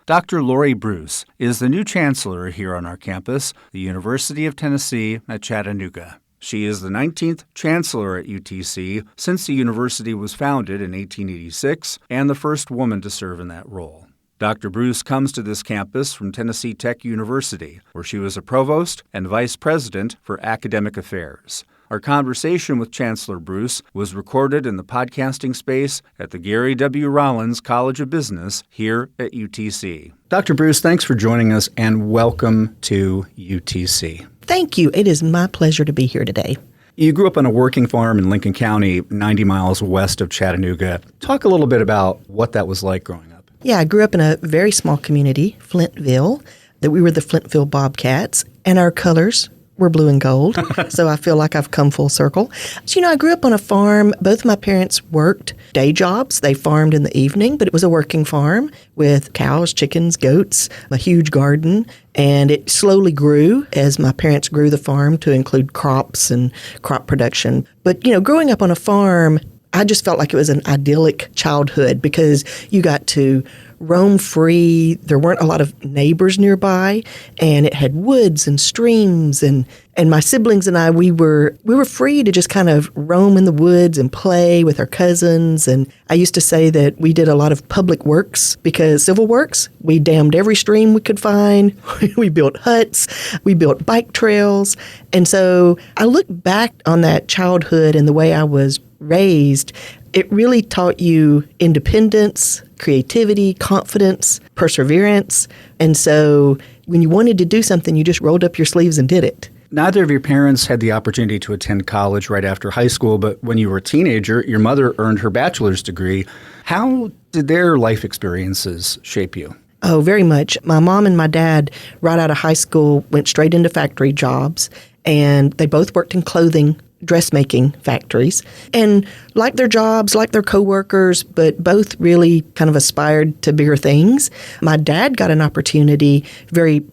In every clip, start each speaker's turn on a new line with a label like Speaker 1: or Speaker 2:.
Speaker 1: Dr. Lori Bruce is the new chancellor here on our campus, the University of Tennessee at Chattanooga. She is the 19th chancellor at UTC since the university was founded in 1886 and the first woman to serve in that role. Dr. Bruce comes to this campus from Tennessee Tech University, where she was a provost and vice president for academic affairs. Our conversation with Chancellor Bruce was recorded in the podcasting space at the Gary W. Rollins College of Business here at UTC. Dr. Bruce, thanks for joining us and welcome to UTC.
Speaker 2: Thank you. It is my pleasure to be here today.
Speaker 1: You grew up on a working farm in Lincoln County, 90 miles west of Chattanooga. Talk a little bit about what that was like growing up.
Speaker 2: Yeah, I grew up in a very small community, Flintville, that we were the Flintville Bobcats, and our colors were blue and gold, so I feel like I've come full circle. So, I grew up on a farm. Both of my parents worked day jobs. They farmed in the evening, but it was a working farm with cows, chickens, goats, a huge garden, and it slowly grew as my parents grew the farm to include crops and crop production. But, growing up on a farm, I just felt like it was an idyllic childhood because you got to roam free. There weren't a lot of neighbors nearby, and it had woods and streams, and my siblings and I, we were free to just kind of roam in the woods and play with our cousins. And I used to say that we did a lot of public works because civil works. We dammed every stream we could find. We built huts. We built bike trails. And so I look back on that childhood and the way I was raised. It really taught you independence, creativity, confidence, perseverance. And so when you wanted to do something, you just rolled up your sleeves and did it.
Speaker 1: Neither of your parents had the opportunity to attend college right after high school, but when you were a teenager, your mother earned her bachelor's degree. How did their life experiences shape you?
Speaker 2: Oh, very much. My mom and my dad, right out of high school, went straight into factory jobs, and they both worked in clothing dressmaking factories and liked their jobs, liked their coworkers, but both really kind of aspired to bigger things. My dad got an opportunity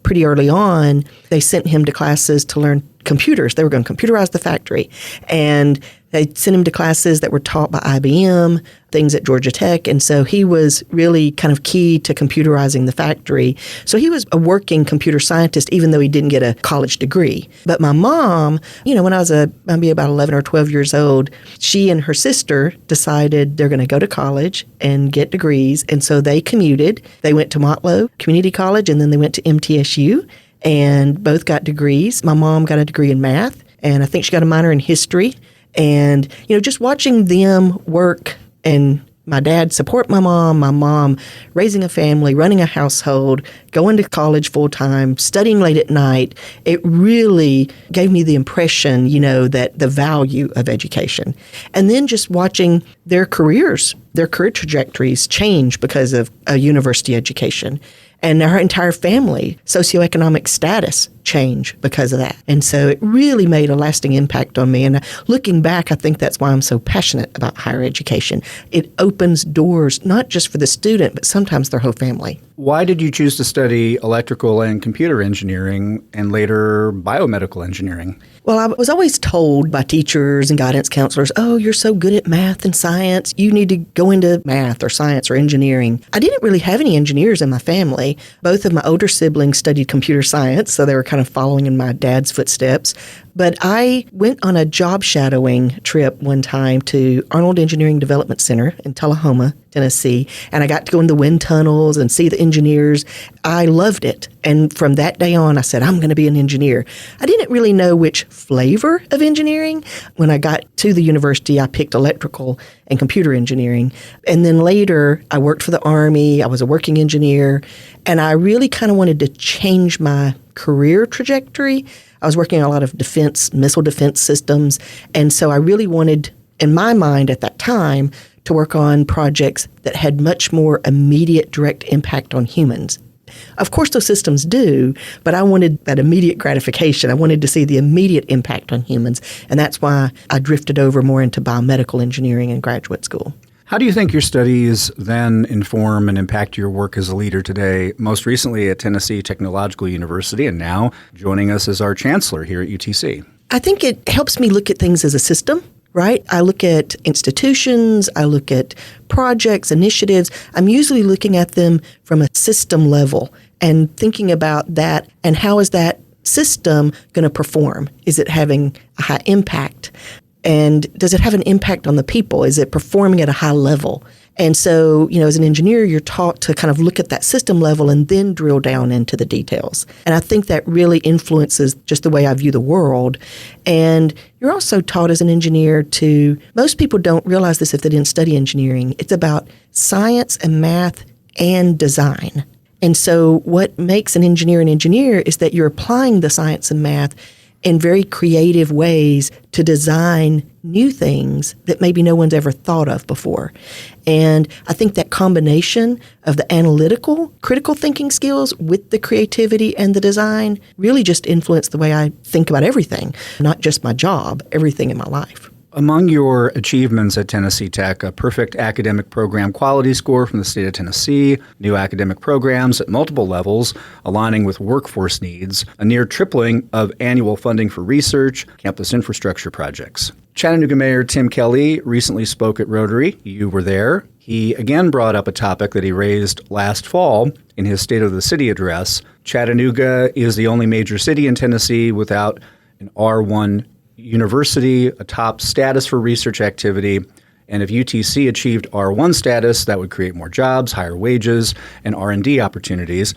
Speaker 2: pretty early on. They sent him to classes to learn computers. They were going to computerize the factory. And they sent him to classes that were taught by IBM, things at Georgia Tech. And so he was really kind of key to computerizing the factory. So he was a working computer scientist, even though he didn't get a college degree. But my mom, when I was maybe about 11 or 12 years old, she and her sister decided they're going to go to college and get degrees. And so they commuted. They went to Motlow Community College, and then they went to MTSU, and both got degrees. My mom got a degree in math, and I think she got a minor in history. And, just watching them work and my dad support my mom raising a family, running a household, going to college full time, studying late at night, it really gave me the impression, that the value of education. And then just watching their career trajectories change because of a university education. And our entire family, socioeconomic status change because of that. And so it really made a lasting impact on me. And looking back, I think that's why I'm so passionate about higher education. It opens doors, not just for the student, but sometimes their whole family.
Speaker 1: Why did you choose to study electrical and computer engineering and later biomedical engineering?
Speaker 2: Well, I was always told by teachers and guidance counselors, oh, you're so good at math and science. You need to go into math or science or engineering. I didn't really have any engineers in my family. Both of my older siblings studied computer science, so they were kind of following in my dad's footsteps. But I went on a job shadowing trip one time to Arnold Engineering Development Center in Tullahoma, Tennessee, and I got to go in the wind tunnels and see the engineers. I loved it. And from that day on, I said, I'm going to be an engineer. I didn't really know which flavor of engineering. When I got to the university, I picked electrical and computer engineering. And then later, I worked for the Army. I was a working engineer. And I really kind of wanted to change my career trajectory. I was working on a lot of missile defense systems. And so I really wanted, in my mind at that time, to work on projects that had much more immediate direct impact on humans. Of course, those systems do, but I wanted that immediate gratification. I wanted to see the immediate impact on humans, and that's why I drifted over more into biomedical engineering in graduate school.
Speaker 1: How do you think your studies then inform and impact your work as a leader today, most recently at Tennessee Technological University and now joining us as our chancellor here at UTC?
Speaker 2: I think it helps me look at things as a system right? I look at institutions, I look at projects, initiatives. I'm usually looking at them from a system level and thinking about that and how is that system going to perform? Is it having a high impact? And does it have an impact on the people? Is it performing at a high level? And so, as an engineer, you're taught to kind of look at that system level and then drill down into the details. And I think that really influences just the way I view the world. And you're also taught as an engineer most people don't realize this if they didn't study engineering. It's about science and math and design. And so what makes an engineer is that you're applying the science and math in very creative ways to design new things that maybe no one's ever thought of before. And I think that combination of the analytical, critical thinking skills with the creativity and the design really just influence the way I think about everything, not just my job, everything in my life.
Speaker 1: Among your achievements at Tennessee Tech, a perfect academic program quality score from the state of Tennessee, new academic programs at multiple levels aligning with workforce needs, a near tripling of annual funding for research, campus infrastructure projects. Chattanooga Mayor Tim Kelly recently spoke at Rotary. You were there. He again brought up a topic that he raised last fall in his State of the City address. Chattanooga is the only major city in Tennessee without an R1 university, a top status for research activity, and if UTC achieved R1 status, that would create more jobs, higher wages, and R&D opportunities.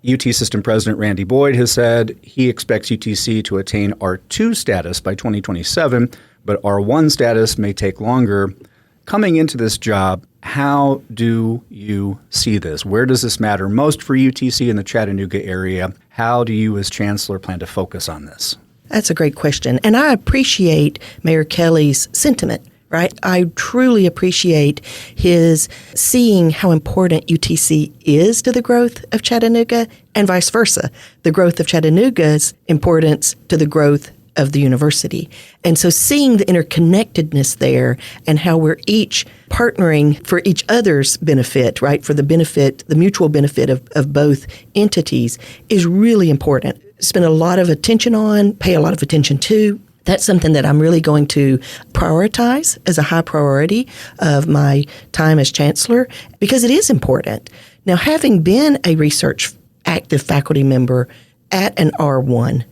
Speaker 1: UT System President Randy Boyd has said he expects UTC to attain R2 status by 2027, but R1 status may take longer. Coming into this job, how do you see this? Where does this matter most for UTC in the Chattanooga area? How do you as Chancellor plan to focus on this?
Speaker 2: That's a great question. And I appreciate Mayor Kelly's sentiment, right? I truly appreciate his seeing how important UTC is to the growth of Chattanooga and vice versa, the growth of Chattanooga's importance to the growth of the university. And so seeing the interconnectedness there and how we're each partnering for each other's benefit, right, for the benefit, the mutual benefit of both entities is really important. Spend a lot of attention on, pay a lot of attention to. That's something that I'm really going to prioritize as a high priority of my time as chancellor because it is important. Now, having been a research active faculty member at an R1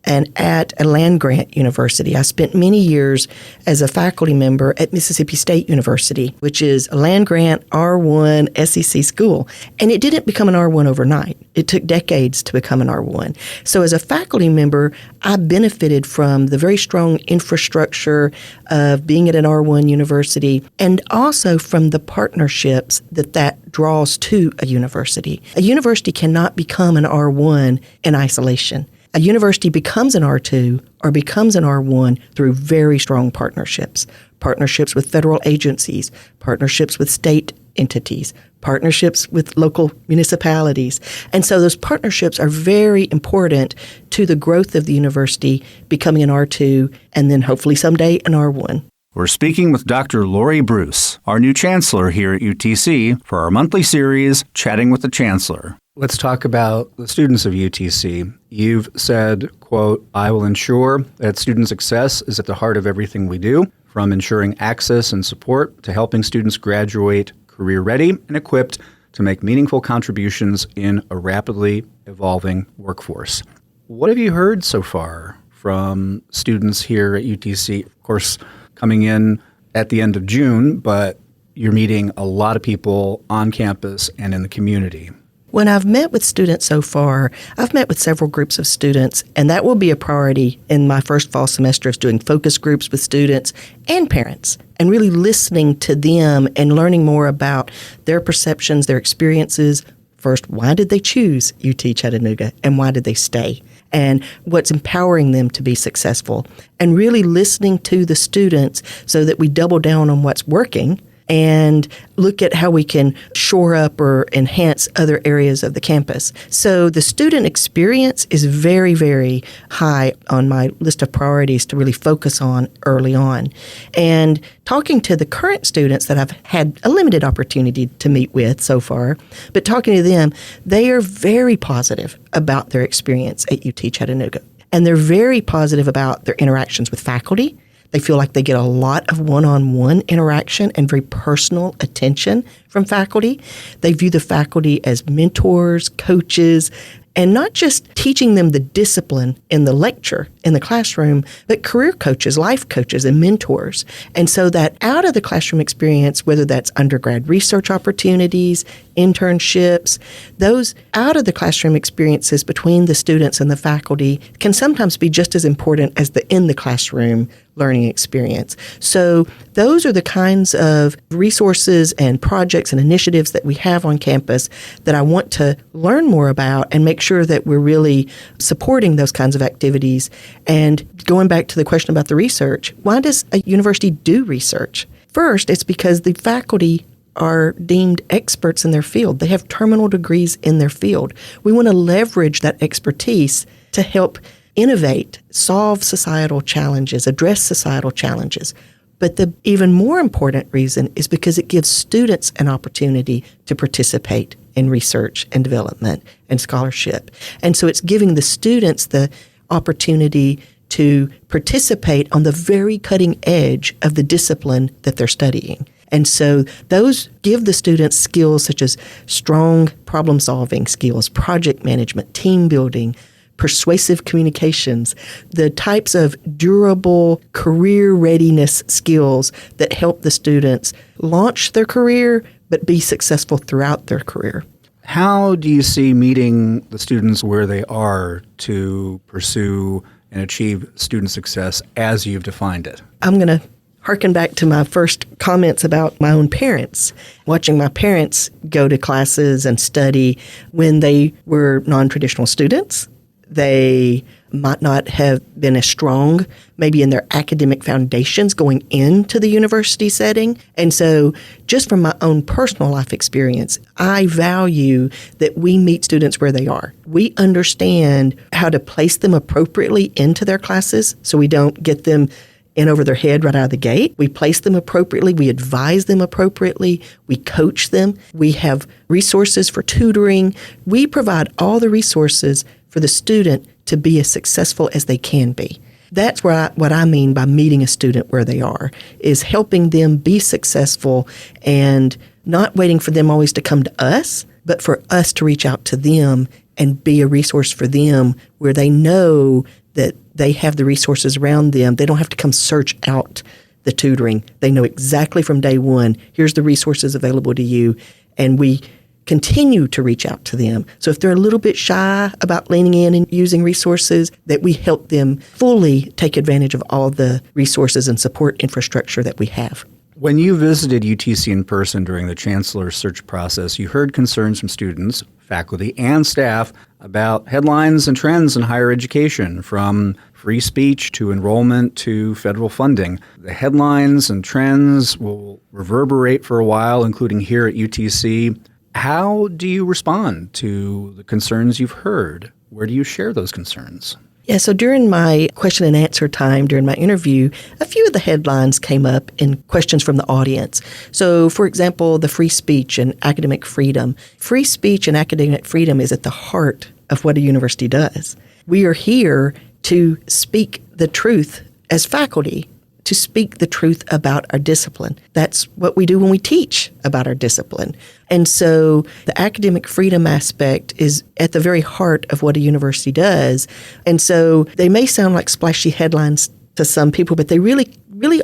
Speaker 2: and at a land-grant university, I spent many years as a faculty member at Mississippi State University, which is a land-grant R1 SEC school. And it didn't become an R1 overnight. It took decades to become an R1. So as a faculty member, I benefited from the very strong infrastructure of being at an R1 university and also from the partnerships that draws to a university. A university cannot become an R1 in isolation. A university becomes an R2 or becomes an R1 through very strong partnerships. Partnerships with federal agencies, partnerships with state entities, partnerships with local municipalities. And so those partnerships are very important to the growth of the university becoming an R2 and then hopefully someday an R1.
Speaker 1: We're speaking with Dr. Lori Bruce, our new chancellor here at UTC, for our monthly series, Chatting with the Chancellor. Let's talk about the students of UTC. You've said, quote, "I will ensure that student success is at the heart of everything we do, from ensuring access and support to helping students graduate career-ready and equipped to make meaningful contributions in a rapidly evolving workforce." What have you heard so far from students here at UTC? Of course, coming in at the end of June, but you're meeting a lot of people on campus and in the community.
Speaker 2: When I've met with students so far, I've met with several groups of students, and that will be a priority in my first fall semester is doing focus groups with students and parents and really listening to them and learning more about their perceptions, their experiences. First, why did they choose UT Chattanooga and why did they stay? And what's empowering them to be successful, and really listening to the students so that we double down on what's working and look at how we can shore up or enhance other areas of the campus. So the student experience is very, very high on my list of priorities to really focus on early on. And talking to the current students that I've had a limited opportunity to meet with so far, but talking to them, they are very positive about their experience at UT Chattanooga. And they're very positive about their interactions with faculty. They feel like they get a lot of one-on-one interaction and very personal attention from faculty. They view the faculty as mentors, coaches, and not just teaching them the discipline in the lecture, in the classroom, but career coaches, life coaches, and mentors. And so that out of the classroom experience, whether that's undergrad research opportunities, internships, those out of the classroom experiences between the students and the faculty can sometimes be just as important as the in the classroom learning experience. So those are the kinds of resources and projects and initiatives that we have on campus that I want to learn more about and make sure that we're really supporting those kinds of activities. And going back to the question about the research, why does a university do research? First, it's because the faculty are deemed experts in their field. They have terminal degrees in their field. We want to leverage that expertise to help innovate, solve societal challenges, address societal challenges. But the even more important reason is because it gives students an opportunity to participate in research and development and scholarship. And so it's giving the students the opportunity to participate on the very cutting edge of the discipline that they're studying. And so those give the students skills such as strong problem-solving skills, project management, team building, persuasive communications, the types of durable career readiness skills that help the students launch their career but be successful throughout their career.
Speaker 1: How do you see meeting the students where they are to pursue and achieve student success as you've defined it?
Speaker 2: I'm going to harken back to my first comments about my own parents, watching my parents go to classes and study when they were non-traditional students. They might not have been as strong maybe in their academic foundations going into the university setting. And so just from my own personal life experience, I value that we meet students where they are. We understand how to place them appropriately into their classes so we don't get them in over their head right out of the gate. We place them appropriately. We advise them appropriately. We coach them. We have resources for tutoring. We provide all the resources for the student to be as successful as they can be. That's what I mean by meeting a student where they are, is helping them be successful and not waiting for them always to come to us, but for us to reach out to them and be a resource for them where they know that they have the resources around them. They don't have to come search out the tutoring. They know exactly from day one, here's the resources available to you, and we continue to reach out to them. So if they're a little bit shy about leaning in and using resources, that we help them fully take advantage of all the resources and support infrastructure that we have.
Speaker 1: When you visited UTC in person during the Chancellor's search process, you heard concerns from students, faculty, and staff about headlines and trends in higher education, from free speech to enrollment to federal funding. The headlines and trends will reverberate for a while, including here at UTC. How do you respond to the concerns you've heard? Where do you share those concerns?
Speaker 2: Yeah, so during my question and answer time, during my interview, a few of the headlines came up in questions from the audience. So, for example, the free speech and academic freedom. Free speech and academic freedom is at the heart of what a university does. We are here to speak the truth as faculty, to speak the truth about our discipline. That's what we do when we teach about our discipline. And so the academic freedom aspect is at the very heart of what a university does. And so they may sound like splashy headlines to some people, but they really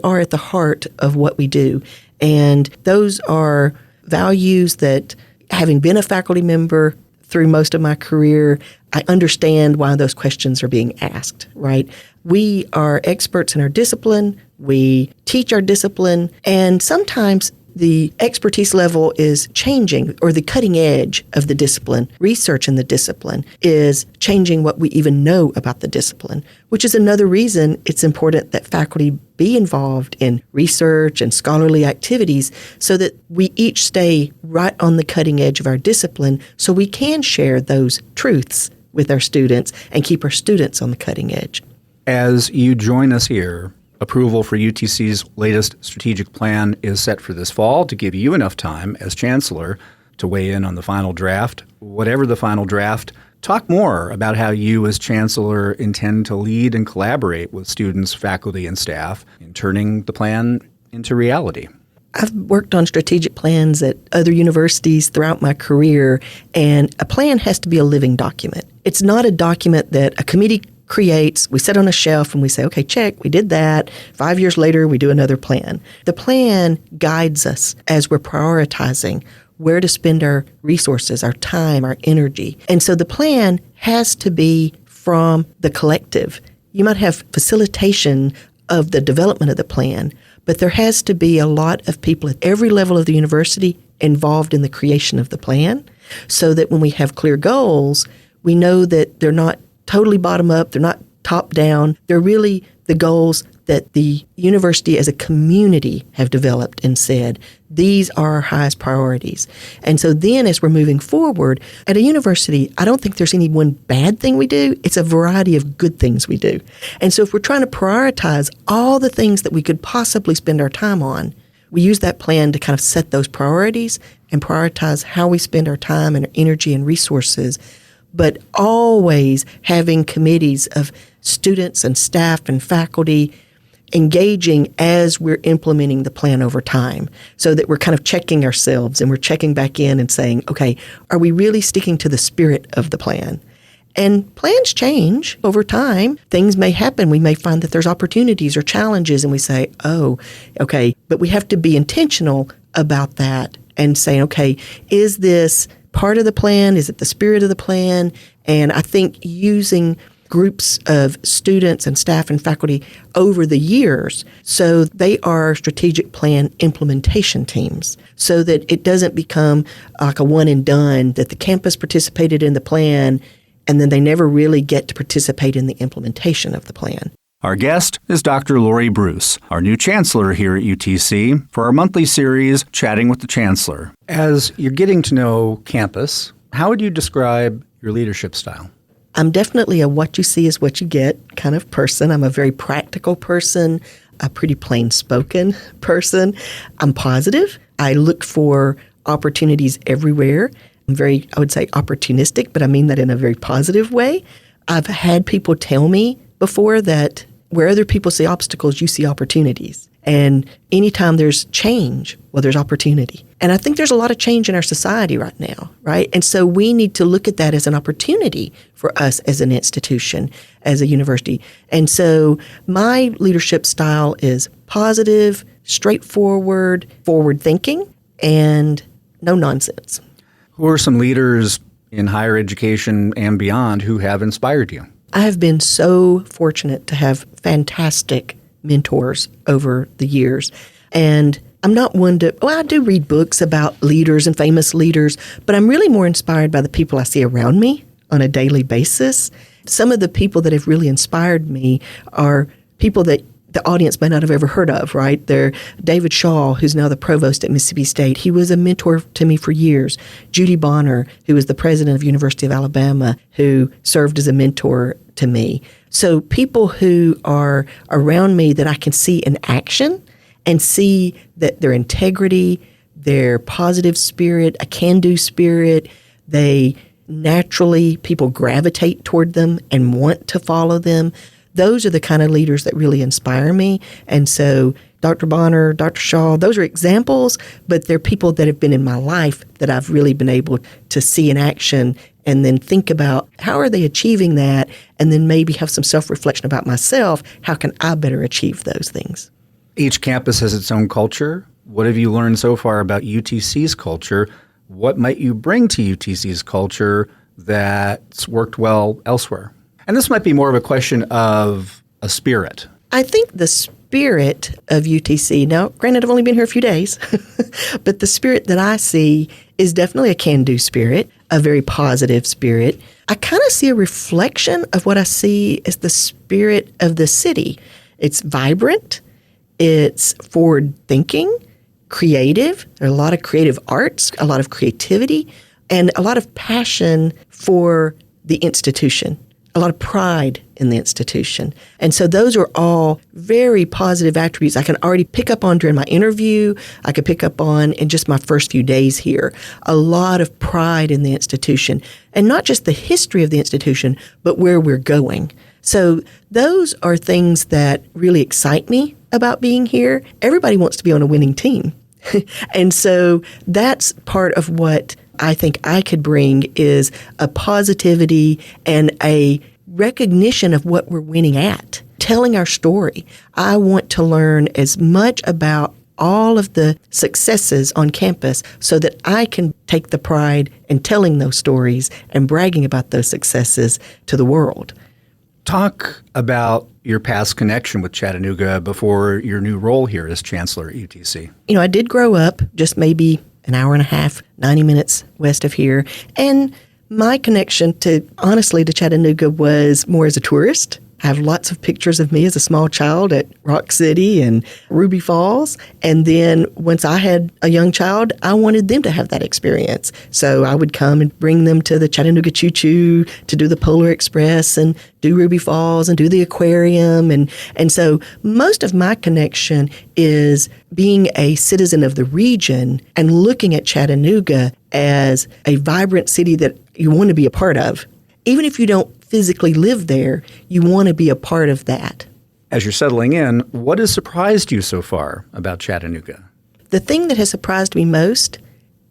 Speaker 2: are at the heart of what we do. And those are values that, having been a faculty member through most of my career, I understand why those questions are being asked, right? We are experts in our discipline. We teach our discipline, and sometimes the expertise level is changing, or the cutting edge of the discipline, research in the discipline is changing what we even know about the discipline, which is another reason it's important that faculty be involved in research and scholarly activities so that we each stay right on the cutting edge of our discipline so we can share those truths with our students and keep our students on the cutting edge.
Speaker 1: As you join us here, approval for UTC's latest strategic plan is set for this fall to give you enough time as Chancellor to weigh in on the final draft. Whatever the final draft, talk more about how you as chancellor intend to lead and collaborate with students, faculty, and staff in turning the plan into reality.
Speaker 2: I've worked on strategic plans at other universities throughout my career, and a plan has to be a living document. It's not a document that a committee creates, we set on a shelf and we say, okay, check, we did that. 5 years later, we do another plan. The plan guides us as we're prioritizing where to spend our resources, our time, our energy. And so the plan has to be from the collective. You might have facilitation of the development of the plan, but there has to be a lot of people at every level of the university involved in the creation of the plan so that when we have clear goals, we know that they're not totally bottom up, they're not top down, they're really the goals that the university as a community have developed and said, these are our highest priorities. And so then as we're moving forward, at a university, I don't think there's any one bad thing we do. It's a variety of good things we do. And so if we're trying to prioritize all the things that we could possibly spend our time on, we use that plan to kind of set those priorities and prioritize how we spend our time and our energy and resources, but always having committees of students and staff and faculty engaging as we're implementing the plan over time so that we're kind of checking ourselves and we're checking back in and saying, okay, are we really sticking to the spirit of the plan? And plans change over time. Things may happen. We may find that there's opportunities or challenges and we say, oh, okay, but we have to be intentional about that and saying, okay, is this part of the plan? Is it the spirit of the plan? And I think using groups of students and staff and faculty over the years so they are strategic plan implementation teams so that it doesn't become like a one and done that the campus participated in the plan and then they never really get to participate in the implementation of the plan.
Speaker 1: Our guest is Dr. Lori Bruce, our new chancellor here at UTC, for our monthly series, Chatting with the Chancellor. As you're getting to know campus, how would you describe your leadership style?
Speaker 2: I'm definitely a what you see is what you get kind of person. I'm a very practical person, a pretty plain-spoken person. I'm positive. I look for opportunities everywhere. I'm very, I would say, opportunistic, but I mean that in a very positive way. I've had people tell me before that where other people see obstacles, you see opportunities. And anytime there's change, well, there's opportunity. And I think there's a lot of change in our society right now, right? And so we need to look at that as an opportunity for us as an institution, as a university. And so my leadership style is positive, straightforward, forward-thinking, and no nonsense.
Speaker 1: Who are some leaders in higher education and beyond who have inspired you?
Speaker 2: I have been so fortunate to have fantastic mentors over the years. And I'm not one to, I do read books about leaders and famous leaders, but I'm really more inspired by the people I see around me on a daily basis. Some of the people that have really inspired me are people that the audience may not have ever heard of, right? They're David Shaw, who's now the provost at Mississippi State. He was a mentor to me for years. Judy Bonner, who was the president of University of Alabama, who served as a mentor to me. So people who are around me that I can see in action and see that their integrity, their positive spirit, a can-do spirit, they naturally, people gravitate toward them and want to follow them. Those are the kind of leaders that really inspire me. And so Dr. Bonner, Dr. Shaw, those are examples, but they're people that have been in my life that I've really been able to see in action and then think about how are they achieving that, and then maybe have some self-reflection about myself. How can I better achieve those things?
Speaker 1: Each campus has its own culture. What have you learned so far about UTC's culture? What might you bring to UTC's culture that's worked well elsewhere? And this might be more of a question of a spirit.
Speaker 2: I think the spirit of UTC, now granted I've only been here a few days, but the spirit that I see is definitely a can-do spirit, a very positive spirit. I kind of see a reflection of what I see as the spirit of the city. It's vibrant, it's forward-thinking, creative. There are a lot of creative arts, a lot of creativity, and a lot of passion for the institution. a lot of pride in the institution. And so those are all very positive attributes I can already pick up on during my interview. I could pick up on in just my first few days here. A lot of pride in the institution, and not just the history of the institution, but where we're going. So those are things that really excite me about being here. Everybody wants to be on a winning team. And so that's part of what I think I could bring is a positivity and a recognition of what we're winning at, telling our story. I want to learn as much about all of the successes on campus so that I can take the pride in telling those stories and bragging about those successes to the world.
Speaker 1: Talk about your past connection with Chattanooga before your new role here as Chancellor at UTC.
Speaker 2: I did grow up just maybe an hour and a half, 90 minutes west of here. And my connection honestly, to Chattanooga was more as a tourist. I have lots of pictures of me as a small child at Rock City and Ruby Falls. And then once I had a young child, I wanted them to have that experience. So I would come and bring them to the Chattanooga Choo Choo to do the Polar Express and do Ruby Falls and do the aquarium. And so most of my connection is being a citizen of the region and looking at Chattanooga as a vibrant city that you want to be a part of. Even if you don't physically live there, you want to be a part of that.
Speaker 1: As you're settling in, what has surprised you so far about Chattanooga?
Speaker 2: The thing that has surprised me most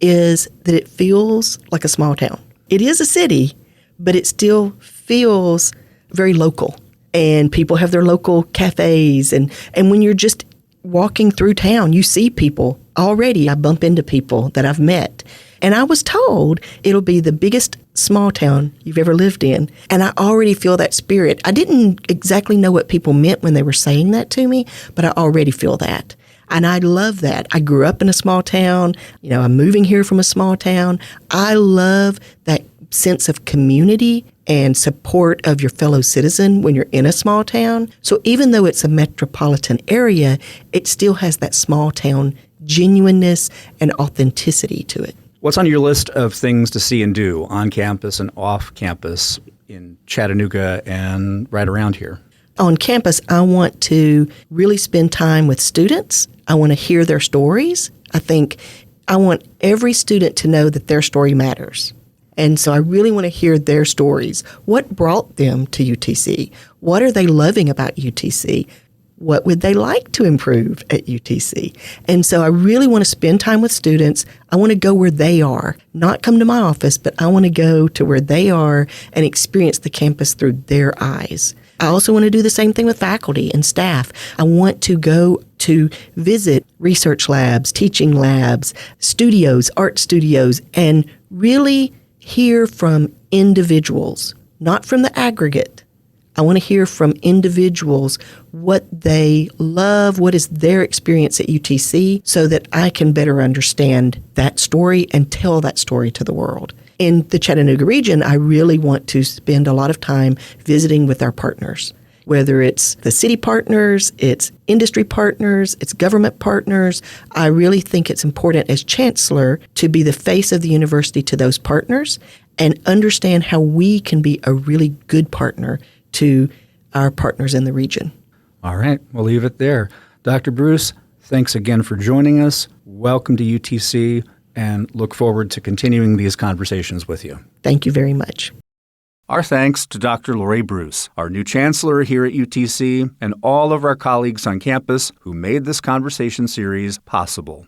Speaker 2: is that it feels like a small town. It is a city, but it still feels very local. And people have their local cafes. And when you're just walking through town, you see people already. I bump into people that I've met. And I was told it'll be the biggest small town you've ever lived in. And I already feel that spirit. I didn't exactly know what people meant when they were saying that to me, but I already feel that. And I love that. I grew up in a small town. I'm moving here from a small town. I love that sense of community and support of your fellow citizen when you're in a small town. So even though it's a metropolitan area, it still has that small town genuineness and authenticity to it.
Speaker 1: What's on your list of things to see and do on campus and off campus in Chattanooga and right around here?
Speaker 2: On campus, I want to really spend time with students. I want to hear their stories. I want every student to know that their story matters. And so I really want to hear their stories. What brought them to UTC? What are they loving about UTC? What would they like to improve at UTC? And so I really want to spend time with students. I want to go where they are, not come to my office, but I want to go to where they are and experience the campus through their eyes. I also want to do the same thing with faculty and staff. I want to go to visit research labs, teaching labs, studios, art studios, and really hear from individuals, not from the aggregate. I want to hear from individuals what they love, what is their experience at UTC, so that I can better understand that story and tell that story to the world. In the Chattanooga region, I really want to spend a lot of time visiting with our partners, whether it's the city partners, it's industry partners, it's government partners. I really think it's important as chancellor to be the face of the university to those partners and understand how we can be a really good partner to our partners in the region.
Speaker 1: All right, we'll leave it there. Dr. Bruce, thanks again for joining us. Welcome to UTC, and look forward to continuing these conversations with you.
Speaker 2: Thank you very much.
Speaker 1: Our thanks to Dr. Lori Bruce, our new chancellor here at UTC, and all of our colleagues on campus who made this conversation series possible.